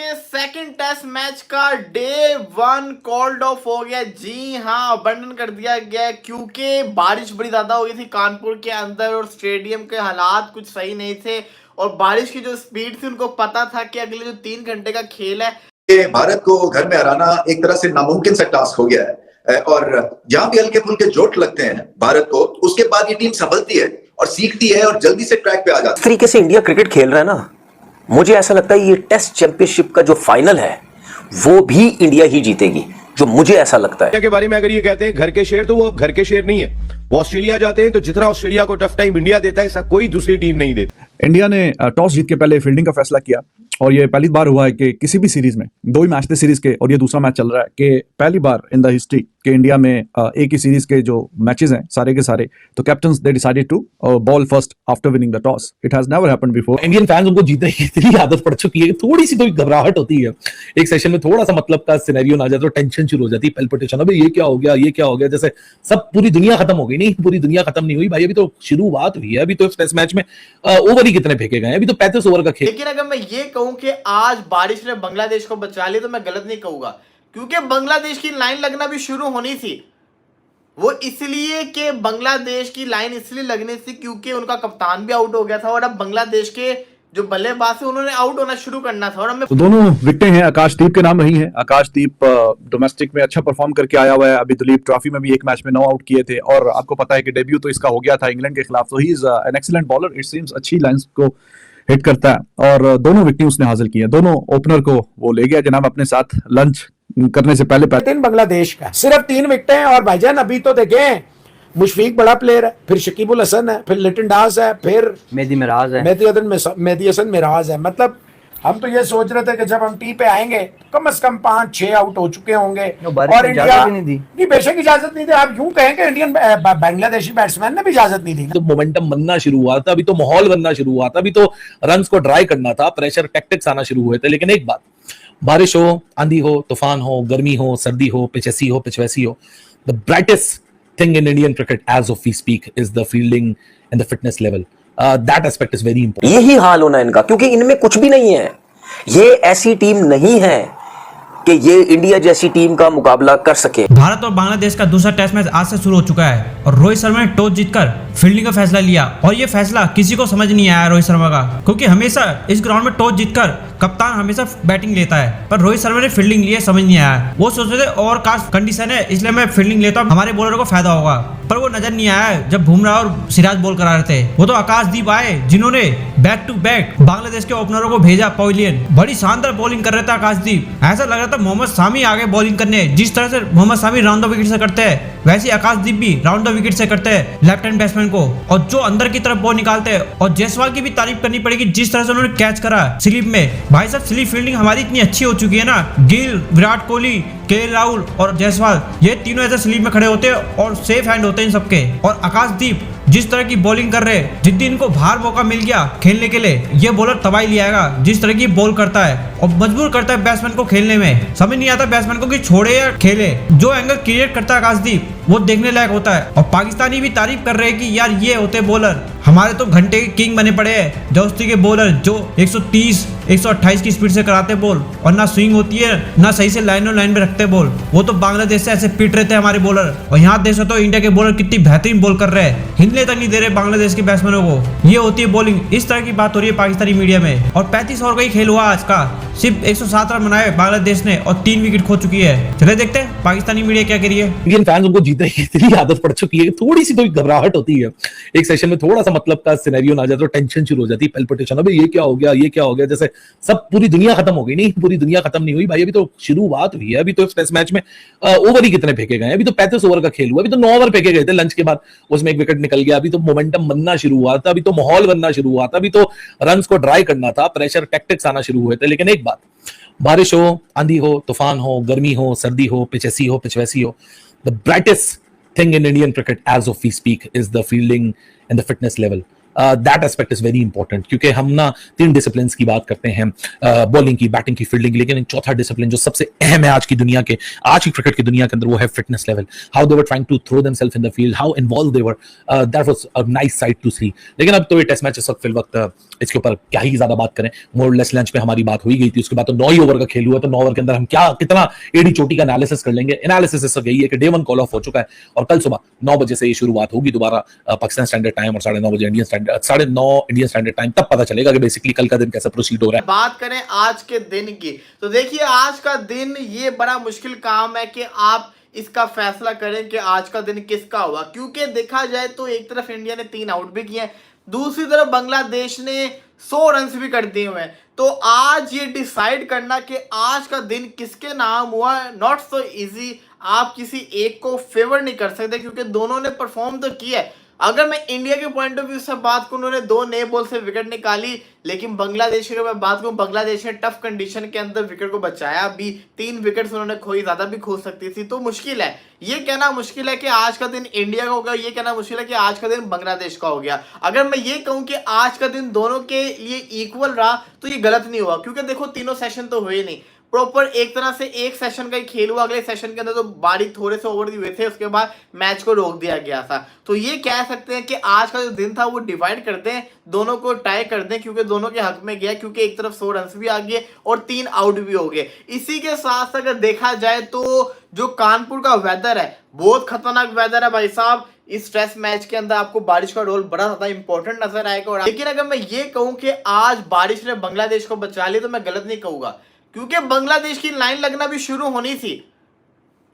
के second test match का day 1 called off हो गया। जी हाँ, अबंडन कर दिया गया क्योंकि बारिश बड़ी ज्यादा हो गई थी कानपुर के अंदर और स्टेडियम के हालात कुछ सही नहीं थे और बारिश की जो स्पीड थी उनको पता था कि अगले जो 3 घंटे का खेल है भारत को घर में हराना एक तरह से नामुमकिन सा टास्क हो गया है और जहां भी हल्के फुल्के चोट लगते हैं भारत को, उसके बाद ये टीम संभलती है और सीखती है और जल्दी से ट्रैक पे आ जाती है। इस तरीके से इंडिया क्रिकेट खेल रहा है ना, मुझे ऐसा लगता है ये टेस्ट चैंपियनशिप का जो फाइनल है वो भी इंडिया ही जीतेगी, जो मुझे ऐसा लगता है। इंडिया के बारे में अगर ये कहते हैं घर के शेर, तो वो घर के शेर नहीं है। वो ऑस्ट्रेलिया जाते हैं तो जितना ऑस्ट्रेलिया को टफ टाइम इंडिया देता है ऐसा कोई दूसरी टीम नहीं देती। इंडिया ने टॉस जीत के पहले फील्डिंग का फैसला किया और ये पहली बार हुआ है कि किसी भी सीरीज में, 2 ही मैच थे सीरीज के और ये दूसरा मैच चल रहा है, कि पहली बार इन द हिस्ट्री के इंडिया में एक ही सीरीज के जो मैचेस हैं सारे के सारे, तो captains they decided to bowl first after winning the toss. It has never happened before. Indian fans उनको जीतने की इतनी आदत पड़ चुकी है कि थोड़ी सी तो घबराहट होती है। एक सेशन में थोड़ा सा मतलब का सिनेरियो ना आ जाए तो टेंशन शुरू हो जाती है, पैल्पिटेशन, अबे ये क्या हो गया, ये क्या हो गया, जैसे सब पूरी दुनिया खत्म हो गई। नहीं, पूरी दुनिया खत्म नहीं हुई भाई, अभी तो शुरुआत हुई है। अभी तो टेस्ट मैच में ओवर ही कितने फेंके गए हैं, अभी तो 35 ओवर का खेल। लेकिन अगर मैं ये कहूं कि आज बारिश ने बांग्लादेश को बचा लिया तो मैं गलत नहीं कहूंगा, क्योंकि बांग्लादेश की लाइन लगना भी शुरू होनी थी। वो इसलिए कि बांग्लादेश की लाइन इसलिए लगनी थी क्योंकि उनका कप्तान भी आउट हो गया था और अब बांग्लादेश के जो बल्लेबाज थे उन्होंने आउट होना शुरू करना था। और हमें तो दोनों विकेटें हैं आकाशदीप के नाम रही हैं। आकाशदीप डोमेस्टिक में अच्छा परफॉर्म करके आया हुआ है, अभी दुलीप ट्रॉफी में भी एक मैच में 9 आउट किए थे और आपको पता है कि डेब्यू तो इसका हो गया था इंग्लैंड के खिलाफ। तो he is an excellent bowler, it seems अच्छी लाइंस को हिट करता है और दोनों विकेटें उसने हासिल की है। दोनों ओपनर को वो ले गया जनाब अपने साथ लंच करने से पहले। बांग्लादेश का सिर्फ 3 विकेटें हैं और भाईजान अभी तो देखें, मुशफीक बड़ा प्लेयर है, फिर शकीबुल हसन है, फिर लिटन दास है, फिर मेहदी मिराज है, मेहदी हसन मिराज है। मतलब हम तो ये सोच रहे थे कि जब हम टी पे आएंगे कम से कम 5-6 आउट हो चुके होंगे और इंडिया नहीं, बेशक इजाजत नहीं दी। आप यूं कहें कि इंडियन बांग्लादेशी बैट्समैन ने भी इजाजत नहीं दी। तो मोमेंटम बनना शुरू हुआ था, अभी तो माहौल बनना शुरू हुआ था, अभी तो रन्स को ड्राई करना था, प्रेशर टैक्टिक्स आना शुरू हुए थे। लेकिन एक बात, बारिश हो, आंधी हो, तूफान हो, गर्मी हो, सर्दी हो, पिच ऐसी हो, पिच वैसी हो, the brightest thing in Indian cricket as of we speak is the fielding and the fitness level. That aspect is very important. यही हाल होना इनका, क्योंकि इनमें कुछ भी नहीं है। ये ऐसी टीम नहीं है कि ये इंडिया जैसी टीम का मुकाबला कर सके। भारत और बांग्लादेश का दूसरा टेस्ट मैच आज से शुरू हो चुका है और रोहित शर्मा ने टॉस जीतकर फील्डिंग का फैसला लिया और ये फैसला किसी को समझ नहीं आया रोहित शर्मा का, क्योंकि हमेशा इस ग्राउंड में टॉस जीतकर कप्तान हमेशा बैटिंग लेता है, पर रोहित शर्मा ने फील्डिंग ली है, समझ नहीं आया। वो सोच रहे थे ओवरकास्ट कंडीशन है इसलिए मैं फील्डिंग लेता हूं, हमारे बॉलर को फायदा होगा, पर वो नजर नहीं आया जब बुमराह और सिराज बॉल करा रहे थे। वो तो आकाशदीप आए जिन्होंने बैक टू बैक बांग्लादेश के ओपनरों को भेजा पवेलियन। बड़ी शानदार बॉलिंग कर रहे थे आकाशदीप, ऐसा लग रहा था मोहम्मद शामी आगे बॉलिंग करने। जिस तरह से Mohammed Shami round the wicket से करते हैं वैसे आकाशदीप भी राउंड द विकेट से करते हैं लेफ्ट हैंड बैट्समैन को, और जो अंदर की तरफ बॉल निकालते हैं। और जायसवाल की भी तारीफ करनी पड़ेगी, जिस तरह से उन्होंने कैच करा स्लिप में। भाई साहब स्लिप फील्डिंग हमारी इतनी अच्छी हो चुकी है ना, गिल, विराट कोहली, के राहुल और जायसवाल ये तीनों ऐसे स्लीप में खड़े होते हैं और सेफ हैंड होते हैं इन सबके। और आकाशदीप जिस तरह की बॉलिंग कर रहे हैं, जिस दिन इनको बाहर मौका मिल गया खेलने के लिए, ये बॉलर तबाही ले आएगा। जिस तरह की बॉल करता है और मजबूर करता है बैट्समैन को खेलने में, समझ नहीं आता बैट्समैन को कि छोड़े या खेले। जो एंगल क्रिएट करता है आकाशदीप वो देखने लायक होता है। और पाकिस्तानी भी तारीफ कर रहे हैं कि यार ये होते बॉलर, हमारे तो घंटे के किंग बने पड़े हैं दोस्ती के बॉलर, जो 130 128 की स्पीड से कराते बॉल और ना स्विंग होती है ना सही से लाइन और लाइन में रखते बॉल। वो तो बांग्लादेश से ऐसे पीट रहे थे हमारे बॉलर, और यहाँ देख सकते हो इंडिया के बॉलर कितनी बेहतरीन बॉल कर रहे हैं, हिलने तक नहीं दे रहे बांग्लादेश के बैट्समैनों को। ये होती है बॉलिंग। इस तरह की बात हो रही है पाकिस्तानी मीडिया में। और 35 ओवर का ही खेल हुआ आज का, सिर्फ 107 रन बनाए बांग्लादेश ने और 3 विकेट खो चुकी है। चले देखते हैं पाकिस्तानी मीडिया क्या कह रही है। इंडियन फैंस उनको जीतने की इतनी आदत पड़ चुकी है कि थोड़ी सी तो घबराहट होती है। एक सेशन में थोड़ा सा मतलब का सिनेरियो ना आ जाए तो टेंशन शुरू हो जाती है, पैल्पिटेशन, अबे ये क्या हो गया, ये क्या हो गया, जैसे सब पूरी दुनिया खत्म हो गई। नहीं, पूरी दुनिया खत्म नहीं हुई भाई, अभी तो शुरुआत हुई है। अभी तो टेस्ट मैच में ओवर ही कितने फेंके गए हैं, अभी तो 35 ओवर का खेल हुआ, अभी तो 9 ओवर फेंके गए थे लंच के बाद, उसमें एक विकेट निकल गया। अभी तो मोमेंटम बनना शुरू हुआ था, अभी तो माहौल बनना शुरू हुआ था, अभी तो रन्स को ड्राई करना था, प्रेशर टैक्टिक्स आना शुरू हुए थे। लेकिन एक बात, बारिश हो, आंधी हो, तूफान हो, गर्मी हो, सर्दी हो, पिच ऐसी हो, पिच वैसी हो, the brightest thing in Indian cricket as of we speak is the fielding and the fitness level. That aspect is very important, क्योंकि हम ना 3 डिसिप्लिन की बात करते हैं, बॉलिंग की, बैटिंग की, फील्डिंग की, लेकिन एक चौथा डिसिप्लिन जो सबसे अहम है आज की क्रिकेट की दुनिया के अंदर, वो है fitness level. How they were trying to throw themselves in the field, how involve they were, that was a nice sight to see. लेकिन अब तो ये टेस्ट मैच इस वक्त इसके ऊपर क्या ही ज्यादा बात करें, मोर लेस लंच पे हमारी बात हो ही गई थी, उसके बाद तो 9 ही ओवर का खेल हुआ, तो 9 ओवर के अंदर हम कितना एडी चोटी का एनालिसिस कर लेंगे। एनालिसिस इस यही है कि डे 1 कॉल ऑफ हो चुका है और कल सुबह 9 बजे से ये शुरुआत होगी दोबारा पाकिस्तान स्टैंडर्ड टाइम और 9:30 बजे इंडियन स्टैंडर्ड टाइम, तब पता चलेगा कि बेसिकली कल का दिन कैसे प्रोसीड हो रहा है। बात करें आज के दिन की, तो देखिए आज का दिन ये बड़ा मुश्किल काम है कि आप इसका फैसला करें कि आज का दिन किसका हुआ, क्योंकि देखा जाए तो एक तरफ इंडिया ने 3 आउट भी किए हैं, दूसरी तरफ बांग्लादेश ने 100 रन भी कर दिए हुए हैं। तो आज ये डिसाइड करना कि आज का दिन किसके नाम हुआ, नॉट सो इजी। आप किसी एक को फेवर नहीं कर सकते क्योंकि दोनों ने परफॉर्म तो किया है। अगर मैं इंडिया के पॉइंट ऑफ व्यू से बात करूं, उन्होंने 2 नए बॉल से विकेट निकाली, लेकिन बांग्लादेश की मैं बात करूं, बांग्लादेश ने टफ कंडीशन के अंदर विकेट को बचाया भी, 3 विकेट्स उन्होंने खोई, ज्यादा भी खो सकती थी। तो मुश्किल है, ये कहना मुश्किल है कि आज का दिन इंडिया का होगा, ये कहना मुश्किल है कि आज का दिन बांग्लादेश का हो गया। अगर मैं ये कहूं कि आज का दिन दोनों के लिए इक्वल रहा तो ये गलत नहीं हुआ, क्योंकि देखो तीनों सेशन तो हुए नहीं, प्रॉपर एक तरह से एक सेशन का ही खेल हुआ। अगले सेशन के अंदर तो बारीक थोड़े से ओवर हुए थे, उसके बाद मैच को रोक दिया गया था। तो ये कह सकते हैं कि आज का जो दिन था वो डिवाइड कर दें, दोनों को टाई कर दें, क्योंकि दोनों के हक में गया, क्योंकि एक तरफ 100 रन भी आ गए और 3 आउट भी हो गए। इसी के साथ अगर देखा जाए तो जो कानपुर का वेदर है, बहुत खतरनाक वेदर है भाई साहब। इस टेस्ट मैच के अंदर आपको बारिश का रोल बड़ा ज्यादा इंपॉर्टेंट नजर आएगा। लेकिन अगर मैं ये कहूं कि आज बारिश ने बांग्लादेश को बचा लिया तो मैं गलत नहीं कहूंगा, क्योंकि बांग्लादेश की लाइन लगना भी शुरू होनी थी।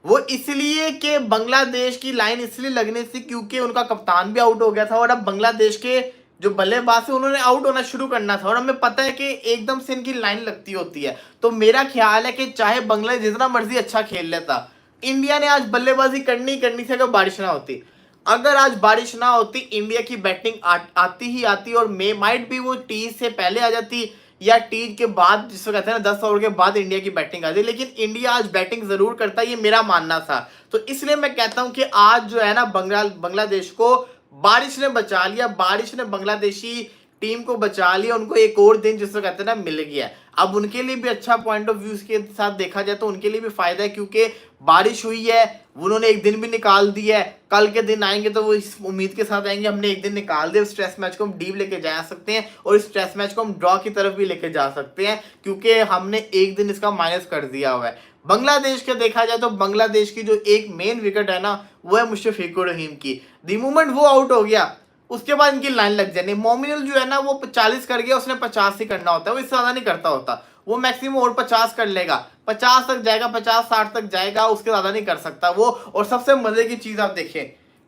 वो इसलिए कि बांग्लादेश की लाइन इसलिए लगनी थी क्योंकि उनका कप्तान भी आउट हो गया था और अब बांग्लादेश के जो बल्लेबाज है उन्होंने आउट होना शुरू करना था, और हमें पता है कि एकदम से इनकी लाइन लगती होती है। तो मेरा ख्याल है कि चाहे बांग्लादेश जितना मर्जी अच्छा खेल लेता, इंडिया ने आज बल्लेबाजी करनी थी अगर बारिश ना होती। अगर आज बारिश ना होती, इंडिया की बैटिंग आती ही आती और माइट भी वो टी से पहले आ जाती या टी के बाद, जिसको कहते हैं ना 10 ओवर के बाद इंडिया की बैटिंग आती, लेकिन इंडिया आज बैटिंग जरूर करता है, ये मेरा मानना था। तो इसलिए मैं कहता हूं कि आज जो है ना बांग्लादेश को बारिश ने बचा लिया, बारिश ने बांग्लादेशी टीम को बचा लिया, उनको एक और दिन जिसको कहते हैं ना मिल गया। अब उनके लिए भी अच्छा पॉइंट ऑफ व्यू के साथ देखा जाए तो उनके लिए भी फायदा है, क्योंकि बारिश हुई है, उन्होंने एक दिन भी निकाल दिया है। कल के दिन आएंगे तो वो इस उम्मीद के साथ आएंगे हमने एक दिन निकाल दिया, इस टेस्ट मैच को हम डीप लेके जा सकते हैं और इस टेस्ट मैच को हम ड्रॉ की तरफ भी लेके जा सकते हैं, क्योंकि हमने एक दिन इसका माइनस कर दिया हुआ है। बांग्लादेश का देखा जाए तो बांग्लादेश की जो एक मेन विकेट है ना, वो है मुशफिकुर रहीम की। द मोमेंट वो आउट हो गया, उसके बाद इनकी लाइन लग जानी। मोमिनुल जो है ना वो 40 कर गया, उसने 50 ही करना होता है, वो इससे ज्यादा नहीं करता होता। वो मैक्सिमम और 50 कर लेगा, 50 तक जाएगा, 50-60 तक जाएगा, उसके ज्यादा नहीं कर सकता वो। और सबसे मजे की चीज आप देखें,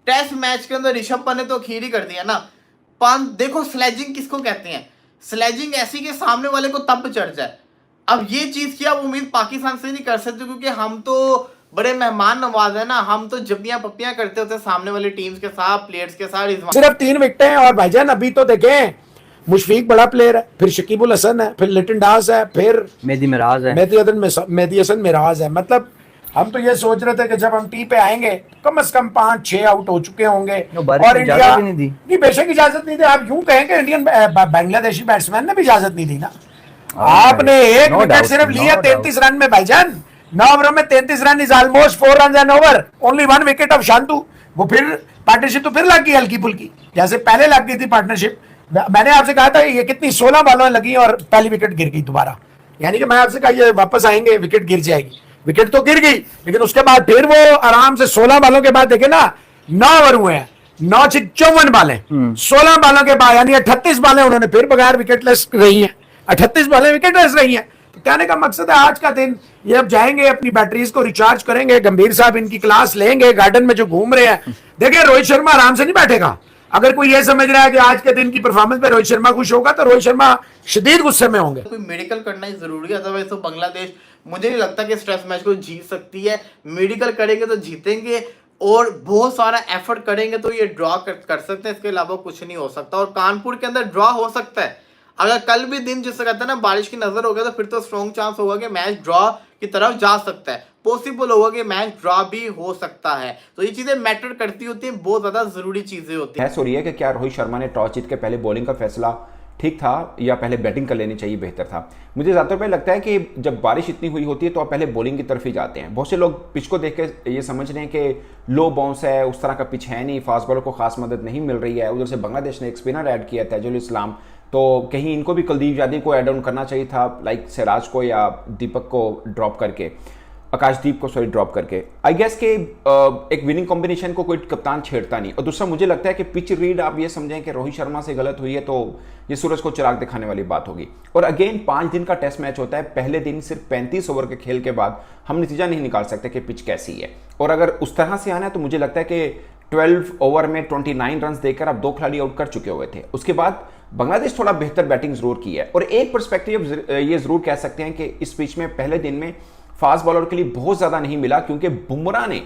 टेस्ट मैच के अंदर ऋषभ पंत ने तो खीर ही कर दिया ना। पंत देखो, स्लेजिंग किसको कहते हैं? स्लेजिंग ऐसी के सामने वाले को तब चढ़ जाए। अब ये चीज की आप उम्मीद पाकिस्तान से नहीं कर सकते, क्योंकि हम तो बड़े मेहमान नवाज है ना, हम तो जब्बियां पप्पियां करते होते सामने वाले टीम्स के साथ, प्लेयर्स के साथ। सिर्फ 3 विकेटें हैं और भाईजान अभी तो देखें, मुशफीक बड़ा प्लेयर है, फिर शकीबुल हसन है, फिर लिटन दास है, फिर मेहदी मिराज है, मेहदी हसन मिराज है। मतलब हम तो ये सोच रहे थे कि जब हम टी पे आएंगे कम से कम 5-6 आउट हो चुके होंगे और इंडिया नहीं, बेशक इजाजत नहीं दी। आप यूं कहें कि इंडियन बांग्लादेशी बैट्समैन ने भी इजाजत नहीं दी ना। आपने एक विकेट सिर्फ लिया 33 रन में भाईजान, 9 ओवरों में 33 run is almost 4 run an over, only 1 wicket off Shanto. वो फिर पार्टनरशिप तो फिर लग गई हल्की फुल्की, जैसे पहले लग गई थी पार्टनरशिप। मैंने आपसे कहा था ये कितनी 16 बॉलों लगी और पहली विकेट गिर गई दोबारा, यानी कि मैं आपसे कहा ये वापस आएंगे विकेट गिर जाएगी। विकेट तो गिर गई, लेकिन उसके बाद फिर वो आराम से 16 बॉलों के बाद देखे ना 9 ओवर हुए हैं, 9 से 54 बालें, 16 बालों के बाद यानी 38 बालें उन्होंने फिर बगैर विकेटलेस रही हैं, 38 बालें विकेटलेस रही हैं। तो कहने का मकसद है आज का दिन ये अब जाएंगे अपनी बैटरीज को रिचार्ज करेंगे, गंभीर साहब इनकी क्लास लेंगे, गार्डन में जो घूम रहे हैं। देखिए रोहित शर्मा आराम से नहीं बैठेगा। अगर कोई ये समझ रहा है कि आज के दिन की परफॉर्मेंस पे रोहित शर्मा खुश होगा तो रोहित शर्मा शदीद गुस्से में होंगे। कोई मेडिकल करना ही जरूरी है, अदरवाइज तो बांग्लादेश मुझे नहीं लगता कि इस टेस्ट मैच को जीत सकती है। मेडिकल करेंगे तो जीतेंगे और बहुत सारा एफर्ट करेंगे तो ये ड्रॉ कर सकते हैं, इसके अलावा कुछ नहीं हो सकता। और कानपुर के अंदर ड्रॉ हो सकता है, अगर कल भी दिन जिससे कहते हैं ना बारिश की नजर हो गया तो फिर तो स्ट्रॉन्ग चांस होगा कि मैच ड्रॉ की तरफ जा सकता है। पॉसिबल होगा कि मैच ड्रॉ भी हो सकता है। तो ये चीजें मैटर करती होती हैं, बहुत ज्यादा जरूरी चीजें होती हैं। बहस हो रही है कि क्या रोहित शर्मा ने टॉस जीत के पहले बॉलिंग का फैसला ठीक था या पहले बैटिंग कर लेनी चाहिए बेहतर था। मुझे ज़्यादातर पे लगता है कि जब बारिश इतनी हुई होती है तो आप पहले बॉलिंग की तरफ ही जाते हैं। बहुत से लोग पिच को देख के ये समझ रहे हैं कि लो बाउंस है, उस तरह का पिच है नहीं, फास्ट बॉलर को खास मदद नहीं मिल रही है। उधर से बांग्लादेश ने एक स्पिनर ऐड किया ताजुल इस्लाम, तो कहीं इनको भी कुलदीप यादव को ऐड ऑन करना चाहिए था, लाइक सिराज को या दीपक को ड्रॉप करके, आकाशदीप को सॉरी ड्रॉप करके। आई गेस के एक विनिंग कॉम्बिनेशन को कोई कप्तान छेड़ता नहीं। और दूसरा मुझे लगता है कि पिच रीड आप ये समझें कि रोहित शर्मा से गलत हुई है तो ये सूरज को चिराग दिखाने वाली बात होगी। और अगेन 5 दिन का टेस्ट मैच होता है, पहले दिन सिर्फ 35 ओवर के खेल के बाद हम नतीजा नहीं निकाल सकते कि पिच कैसी है। और अगर उस तरह से आना है तो मुझे लगता है कि 12 ओवर में 29 रन देकर आप 2 खिलाड़ी आउट कर चुके हुए थे। उसके बाद बांग्लादेश थोड़ा बेहतर बैटिंग जरूर की है। और एक पर्सपेक्टिव ये जरूर कह सकते हैं कि इस पिच में पहले दिन में फास्ट बॉलर के लिए बहुत ज्यादा नहीं मिला, क्योंकि बुमराह ने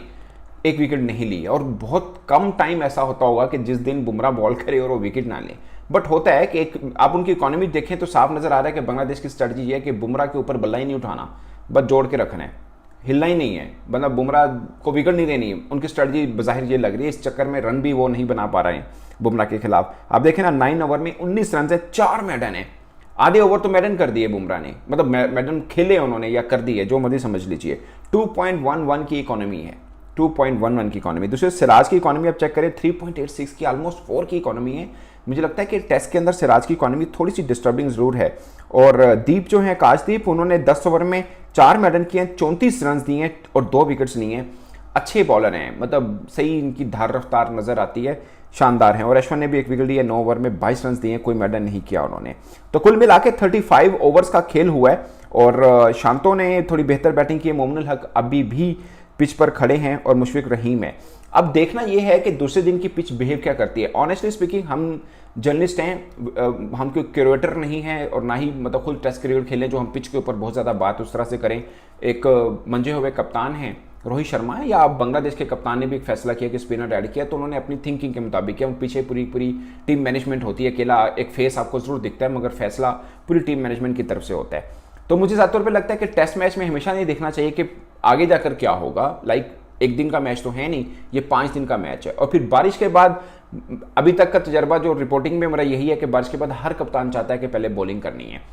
एक विकेट नहीं ली। और बहुत कम टाइम ऐसा होता होगा कि जिस दिन बुमराह बॉल करे और वो विकेट ना ले। बट होता है कि आप उनकी इकोनॉमी देखें तो साफ नजर आ रहा है कि बांग्लादेश की स्ट्रेटजी ये है कि बुमराह के ऊपर बल्ला ही नहीं उठाना, बस जोड़ के रखना है, हिलना ही नहीं है, मतलब बुमराह को विकेट नहीं देनी है। उनकी स्ट्रेटजी बज़ाहिर ये लग रही है। इस चक्कर में रन भी वो नहीं बना पा रहे हैं बुमराह के खिलाफ। आप देखें ना, 9 ओवर में 19 रन से 4 मेडन है। आधे ओवर तो मेडन कर दिए बुमराह ने, मतलब मेडन खेले उन्होंने या कर दिए, जो मर्जी समझ लीजिए। 2.11 की इकोनॉमी है, 2.11 की इकोनॉमी। दूसरे सिराज की इकोनॉमी आप चेक करें, 3.86 की, ऑलमोस्ट 4 की इकोनॉमी है। मुझे लगता है कि टेस्ट के अंदर सिराज की इकोनॉमी थोड़ी सी डिस्टर्बिंग जरूर है। और दीप जो है, आकाशदीप, उन्होंने 10 ओवर में 4 मेडन किए हैं, 34 रन दिए हैं और 2 विकेट्स लिए हैं। अच्छे बॉलर हैं, मतलब सही इनकी धार रफ्तार नजर आती है, शानदार हैं। और अश्विन ने भी 1 विकेट लिया, 9 ओवर में 22 रन दिए, कोई मेडन नहीं किया उन्होंने। तो कुल मिला के 35 ओवर्स का खेल हुआ है। और शांतो ने थोड़ी बेहतर बैटिंग की है, मोमिनुल हक अभी भी पिच पर खड़े हैं और मुशफिक रहीम है। अब देखना यह है कि दूसरे दिन की पिच बिहेव क्या करती है। ऑनेस्टली स्पीकिंग, हम जर्नलिस्ट हैं, हम कोई क्यूरेटर नहीं है और ना ही मतलब खुद टेस्ट क्रिकेट खेलें जो हम पिच के ऊपर बहुत ज़्यादा बात उस तरह से करें। एक मंजे हुए कप्तान हैं रोहित शर्मा है, या बांग्लादेश के कप्तान ने भी एक फैसला किया कि स्पिनर ऐड किया, तो उन्होंने अपनी थिंकिंग के मुताबिक किया। पीछे पूरी टीम मैनेजमेंट होती है, अकेला एक फेस आपको जरूर दिखता है, मगर फैसला पूरी टीम मैनेजमेंट की तरफ से होता है। तो मुझे ज़्यादा तौर पर लगता है कि टेस्ट मैच में हमेशा नहीं देखना चाहिए कि आगे जाकर क्या होगा। लाइक एक दिन का मैच तो है नहीं, ये 5 दिन का मैच है। और फिर बारिश के बाद अभी तक का तजर्बा जो रिपोर्टिंग में मेरा यही है कि बारिश के बाद हर कप्तान चाहता है कि पहले बॉलिंग करनी है।